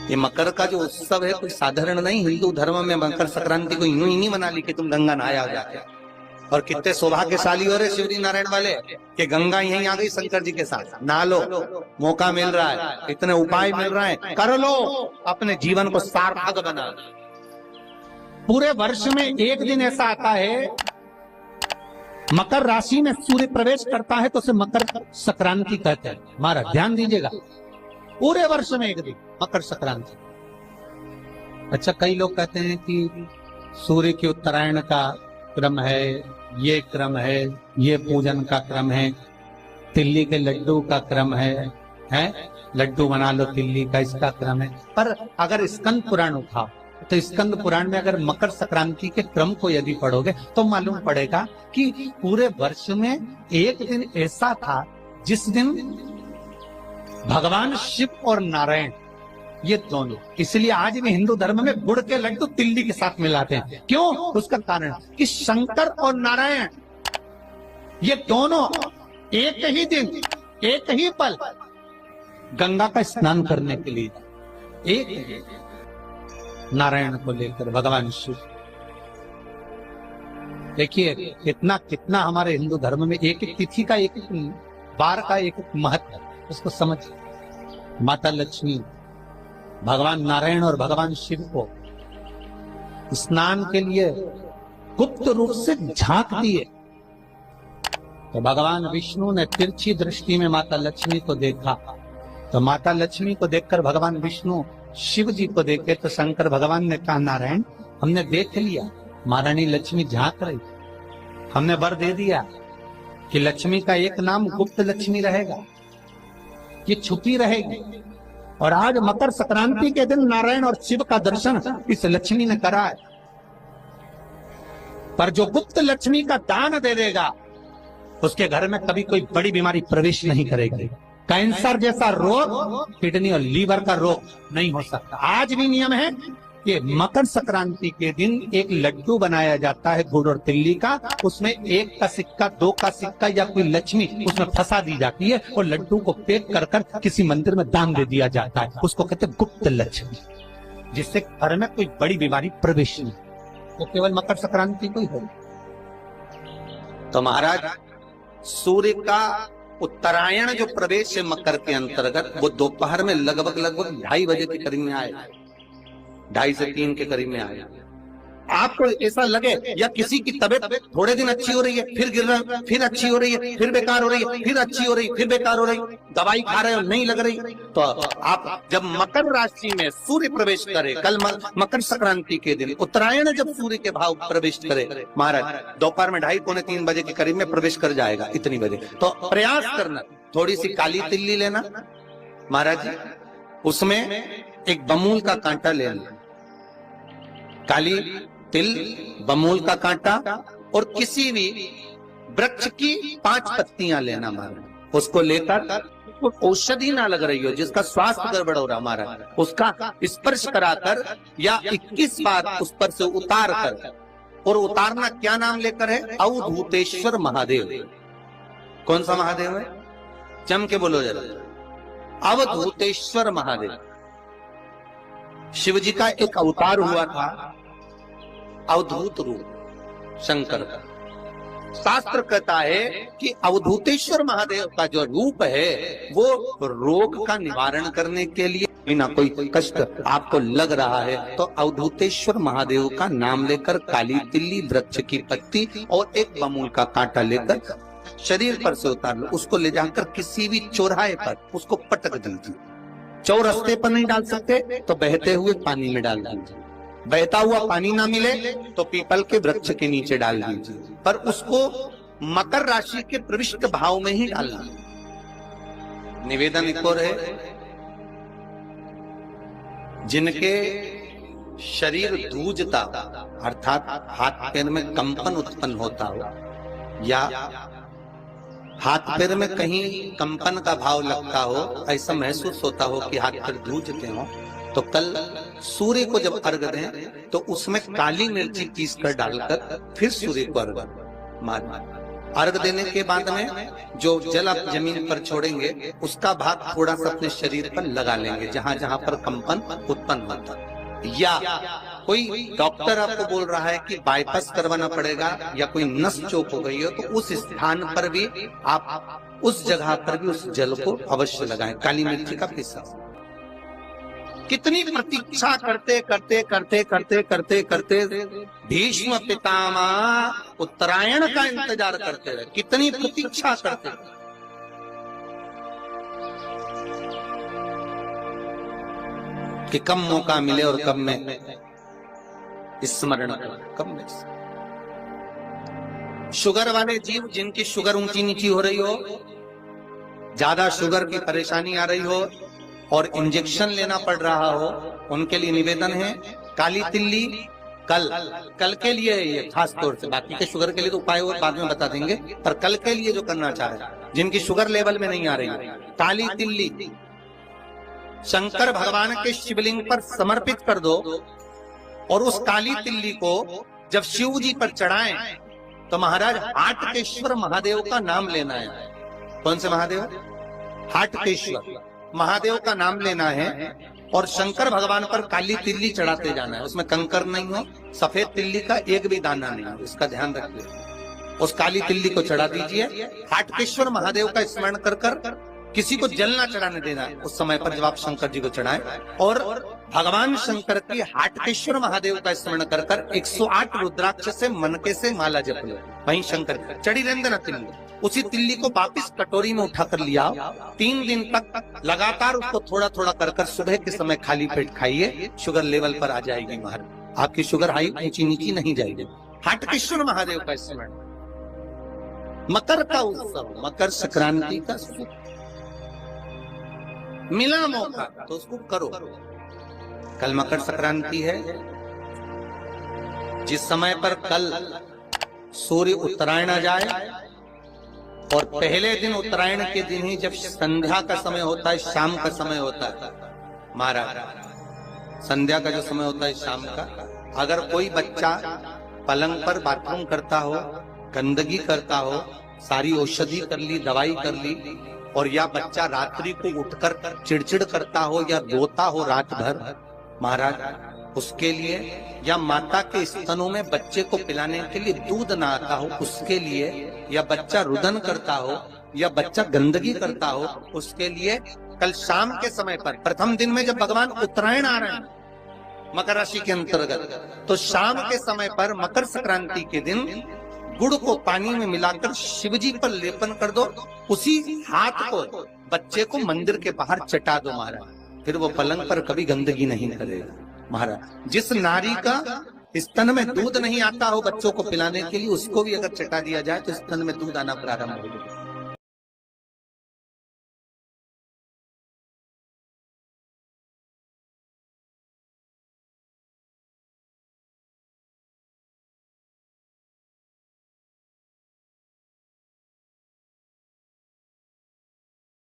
ये मकर का जो उत्सव है कोई साधारण नहीं। हिंदू धर्म में मकर संक्रांति को यूं ही नहीं मना ली कि तुम गंगा नहाया जाके। और कितने सौभाग्यशाली हो रहे शिवजी नारायण वाले कि गंगा यहीं आ गई शंकर जी के साथ। नहा लो, मौका मिल रहा है, इतने उपाय मिल रहे हैं, कर लो, अपने जीवन को सार्थक बना। पूरे वर्ष में एक दिन ऐसा आता है, मकर राशि में सूर्य प्रवेश करता है तो उसे मकर संक्रांति कहते हैं। हमारा ध्यान दीजिएगा, पूरे वर्ष में एक दिन मकर संक्रांति। अच्छा, कई लोग कहते हैं कि सूर्य के उत्तरायण का क्रम है, ये क्रम है, ये पूजन का क्रम है, तिल्ली के लड्डू का क्रम है, लड्डू बना लो तिल्ली का, इसका क्रम है। पर अगर स्कंद पुराण उठाओ तो स्कंद पुराण में अगर मकर संक्रांति के क्रम को यदि पढ़ोगे तो मालूम पड़ेगा कि पूरे वर्ष में एक दिन ऐसा था जिस दिन भगवान शिव और नारायण ये दोनों, इसलिए आज भी हिंदू धर्म में गुड़ के लड्डू तिल्ली के साथ मिलाते हैं। क्यों? उसका कारण कि शंकर और नारायण ये दोनों एक ही दिन, एक ही पल गंगा का स्नान करने के लिए एक नारायण को लेकर भगवान शिव। देखिए कितना हमारे हिंदू धर्म में एक एक तिथि का, एक एक बार का एक एक महत्व है, उसको समझ। माता लक्ष्मी भगवान नारायण और भगवान शिव को स्नान के लिए गुप्त रूप से झांक दिए तो भगवान विष्णु ने तिरछी दृष्टि में माता लक्ष्मी को देखा। तो माता लक्ष्मी को देखकर भगवान विष्णु शिव जी को देखे तो शंकर भगवान ने कहा, नारायण हमने देख लिया महारानी लक्ष्मी झांक रही, हमने वर दे दिया कि लक्ष्मी का एक नाम गुप्त लक्ष्मी रहेगा, ये छुपी रहेगी। और आज मकर संक्रांति के दिन नारायण और शिव का दर्शन इस लक्ष्मी ने करा है। पर जो गुप्त लक्ष्मी का दान दे देगा उसके घर में कभी कोई बड़ी बीमारी प्रवेश नहीं करेगी। कैंसर जैसा रोग, किडनी और लीवर का रोग नहीं हो सकता। आज भी नियम है कि मकर संक्रांति के दिन एक लड्डू बनाया जाता है गुड़ और तिल्ली का, उसमें 1 का सिक्का, 2 का सिक्का या कोई लक्ष्मी उसमें फंसा दी जाती है और लड्डू को पैक कर कर किसी मंदिर में दान दे दिया जाता है। उसको कहते हैं गुप्त लक्ष्मी, जिससे घर में कोई बड़ी बीमारी प्रवेश नहीं, वो केवल मकर संक्रांति को ही हो। तो महाराज सूर्य का उत्तरायण जो प्रवेश है मकर के अंतर्गत, वो दोपहर में लगभग 2:30 बजे के करीब में आएगा, 2:30 से 3 के करीब में आएगा। आपको ऐसा लगे या किसी की तबीयत थोड़े दिन अच्छी हो रही है, फिर गिर रहा है, फिर अच्छी हो रही है, फिर बेकार हो रही है, फिर अच्छी हो रही है, फिर बेकार हो रही है, दवाई खा रहे हो नहीं लग रही, तो आप जब मकर राशि में सूर्य प्रवेश करे, कल मकर संक्रांति के दिन उत्तरायण जब सूर्य के भाव प्रवेश करे महाराज, दोपहर में 2:30 पौने 3 बजे के करीब में प्रवेश कर जाएगा, इतनी बजे। तो प्रयास करना, थोड़ी सी काली तिल्ली लेना महाराज जी, उसमें एक बमूल का कांटा लेना, काली तिल, बमूल का कांटा और किसी भी वृक्ष की 5 पत्तियां लेना महाराज। उसको लेकर औषधि ना लग रही हो, जिसका स्वास्थ्य गड़बड़ हो रहा महाराज, उसका स्पर्श कराकर या 21 बार उस पर से उतार कर, और उतारना क्या नाम लेकर है? अवधूतेश्वर महादेव। कौन सा महादेव है? जम के बोलो जरा, अवधूतेश्वर महादेव। शिव जी का एक अवतार हुआ था, अवधूत रूप शंकर का। शास्त्र कहता है कि अवधूतेश्वर महादेव का जो रूप है वो रोग का निवारण करने के लिए, बिना कोई कष्ट आपको लग रहा है तो अवधूतेश्वर महादेव का नाम लेकर काली तिल्ली, वृक्ष की पत्ती और एक बमूल का कांटा लेकर शरीर पर से उतार लो। उसको ले जाकर किसी भी चौराहे पर उसको पटक दीजिए। चौरस्ते पर नहीं डाल सकते तो बहते हुए पानी में डाल दीजिए, बहता हुआ पानी ना मिले तो पीपल के वृक्ष के नीचे डाल दीजिए, पर उसको मकर राशि के प्रविष्ट भाव में ही डालना। निवेदन एक और है, जिनके शरीर धूजता अर्थात हाथ पैर में कंपन उत्पन्न होता हो या हाथ पैर में कहीं कंपन का भाव लगता हो, ऐसा महसूस होता हो कि हाथ पैर धूजते हो, तो कल सूर्य को जब अर्घ दें तो उसमें काली मिर्ची पीस कर डालकर फिर सूर्य को अर्घ मारना। अर्घ देने के बाद में जो जल आप जमीन पर छोड़ेंगे उसका भाग थोड़ा सा अपने शरीर पर लगा लेंगे, जहां जहां पर कंपन उत्पन्न होता है। या कोई डॉक्टर आपको बोल रहा है कि बाईपास करवाना पड़ेगा या कोई नस चोक हो गई हो, तो उस स्थान पर भी आप उस जगह पर भी उस जल को अवश्य लगाएं, काली मिर्ची का पिसा। कितनी प्रतीक्षा करते करते करते करते करते करते भीष्म पितामह उत्तरायण का इंतजार करते रहे, कितनी प्रतीक्षा करते रहे। कि कब मौका मिले और कब में स्मरण कब में। शुगर वाले जीव जिनकी शुगर ऊंची नीची हो रही हो, ज्यादा शुगर की परेशानी आ रही हो और इंजेक्शन लेना पड़ रहा हो, उनके लिए निवेदन है काली तिल्ली कल के लिए ये खास तौर से, बाकी के शुगर के लिए तो उपाय और बाद में बता देंगे, पर कल के लिए जो करना चाह रहे हैं जिनकी शुगर लेवल में नहीं आ रही, काली तिल्ली शंकर भगवान के शिवलिंग पर समर्पित कर दो और उस काली तिल्ली को जब शिव जी पर चढ़ाएं तो महाराज हाटकेश्वर महादेव का नाम लेना है। कौन से महादेव? हाटकेश्वर महादेव का नाम लेना है और शंकर भगवान पर काली तिल्ली चढ़ाते जाना है। उसमें कंकर नहीं हो, सफेद तिल्ली का एक भी दाना नहीं हो, इसका ध्यान रखिए। उस काली तिल्ली को चढ़ा दीजिए। हाटकेश्वर महादेव का स्मरण कर कर किसी को जल ना चढ़ाने देना उस समय पर जब आप शंकर जी को चढ़ाएं, और भगवान शंकर की हाटकेश्वर महादेव का स्मरण कर कर 108 रुद्राक्ष से मनके से माला जप लो। वहीं शंकर चढ़ी रहने देना तिल्ली। उसी तिल्ली को वापिस कटोरी में उठाकर लिया, 3 दिन तक लगातार उसको थोड़ा थोड़ा कर कर सुबह के समय खाली पेट खाइए, शुगर लेवल पर आ जाएगी महाराज, आपकी शुगर हाई ऊंची नीची नहीं जाएगी। हाटकेश्वर महादेव का स्मरण। मकर का उत्सव, मकर संक्रांति का मिला मौका तो उसको करो। कल मकर संक्रांति है, जिस समय पर कल सूर्य उत्तरायण आ जाए और पहले दिन उत्तरायण के दिन ही जब संध्या का समय होता है, शाम का समय होता है महाराज, संध्या का जो समय होता है शाम का, अगर कोई बच्चा पलंग पर बाथरूम करता हो, गंदगी करता हो, सारी औषधि कर ली, दवाई कर ली, और या बच्चा रात्रि को उठकर चिड़चिड़ करता हो या रोता हो रात भर महाराज, उसके लिए, या माता के स्तनों में बच्चे को पिलाने के लिए दूध ना आता हो उसके लिए, या बच्चा रुदन करता हो या बच्चा गंदगी करता हो उसके लिए, कल शाम के समय पर प्रथम दिन में जब भगवान उत्तरायण आ रहे हैं मकर राशि के अंतर्गत, तो शाम के समय पर मकर संक्रांति के दिन गुड़ को पानी में मिलाकर शिवजी पर लेपन कर दो, उसी हाथ को बच्चे को मंदिर के बाहर चटा दो महाराज, फिर वो पलंग पर कभी गंदगी नहीं करेगा महाराज। जिस नारी का स्तन में दूध नहीं आता हो बच्चों को पिलाने के लिए, उसको भी अगर चटा दिया जाए तो स्तन में दूध आना प्रारंभ हो जाएगा।